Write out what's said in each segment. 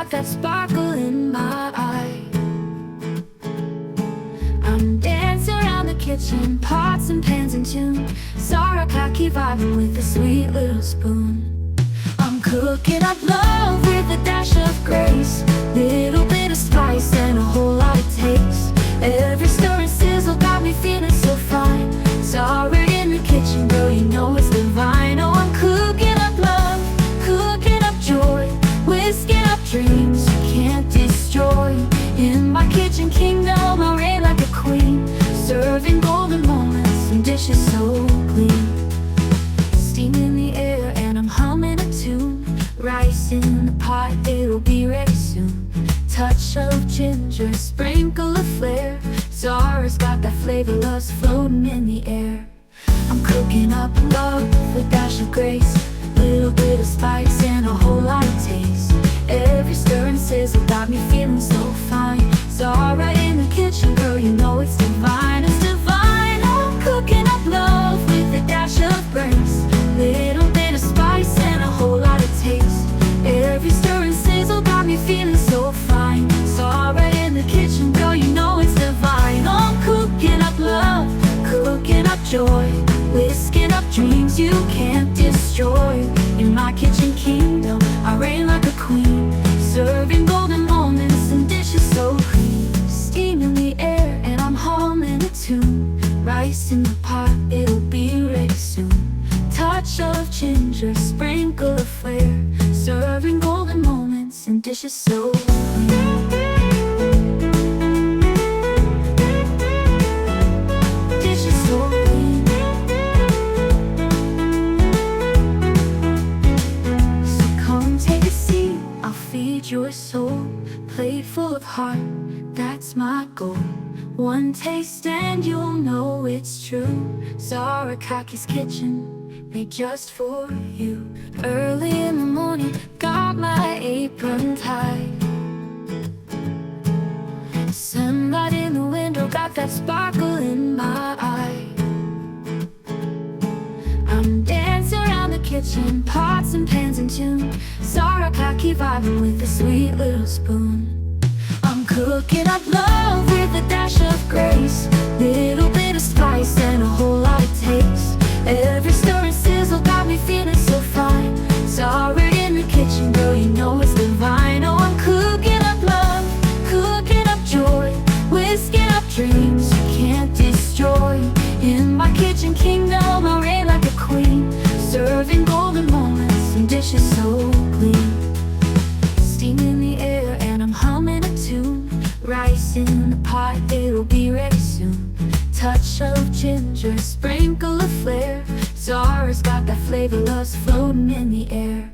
got that sparkle in my eye. I'm dancing around the kitchen, pots and pans in tune. Sorakaki vibing with a sweet little spoon. I'm cooking up love with a dash of grace, little bit of spice and a whole lot of taste. Every stir and sizzle got me feeling so fine. Sorry in the kitchen, girl, you know it's divine. Oh, I'm cooking up love, cooking up joy, whisking up dreams you can't destroy. In my kitchen kingdom, I reign like a queen, serving golden moments and dishes so clean. Steam in the air and I'm humming a tune. Rice in the pot, it'll be ready soon. Touch of ginger, sprinkle of flair. Zara's got that flavor, love's floating in the air. I'm cooking up love with a dash of grace, little bit of spice and a whole lot of taste. Every stir and sizzle got me feeling so fine. Zara in the kitchen, girl, you know it's divine. It's divine. I'm cooking up love with a dash of grace, little bit of spice and a whole lot of taste. Every stir and sizzle got me feeling so fine. Zara in the kitchen, girl, you know it's divine. I'm cooking up love, cooking up joy, whisking up dreams you can't destroy. In my kitchen kingdom, I reign like a queen, serving golden moments and dishes so clean. Steam in the air and I'm humming a tune. Rice in the pot, it'll be ready soon. Touch of ginger, sprinkle of flair, serving golden moments and dishes so clean. Your soul, plate full of heart, that's my goal. One taste and you'll know it's true. Zarakaki's kitchen, made just for you. Early in the morning, got my apron tied. Sunlight in the window, got that sparkle in my eye. I'm dancing around the kitchen, pots and pans in tune. Sorakaki vibing with a sweet little spoon. I'm cooking up love with a dash of grace, little bit of spice and a whole lot of taste. Every stir and sizzle got me feeling so fine. Sorry in the kitchen, girl, you know it's divine. Oh, I'm cooking up love, cooking up joy, whisking up dreams you can't destroy. In my kitchen kingdom, I reign like a queen, serving golden moments and dishes so clean. Steam in the air and I'm humming a tune. Rice in the pot, it'll be ready soon. Touch of ginger, sprinkle of flair. Zara's got that flavor, love's floating in the air.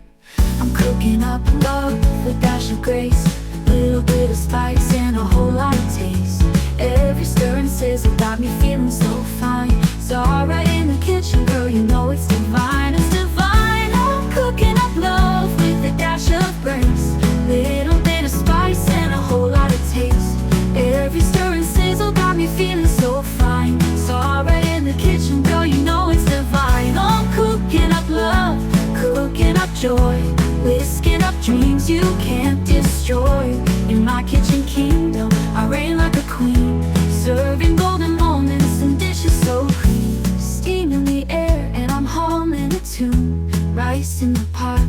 I'm cooking up love with a dash of grace, little bit of spice and a whole lot of taste. Every stir and sizzle got me feeling so fine. Zara in the kitchen, girl, you know it's divine. It's divine. I'm cooking up love with a dash of grace, little bit of spice and a whole lot of taste. Every stir and sizzle got me feeling so fine. Zara in the kitchen, girl, you know it's divine. I'm cooking up love, cooking up joy, whisking up dreams you can't destroy. In my kitchen kingdom, I reign like a queen, serving golden moments and dishes so clean. Steam in the air and I'm humming a tune. Rice in the pot,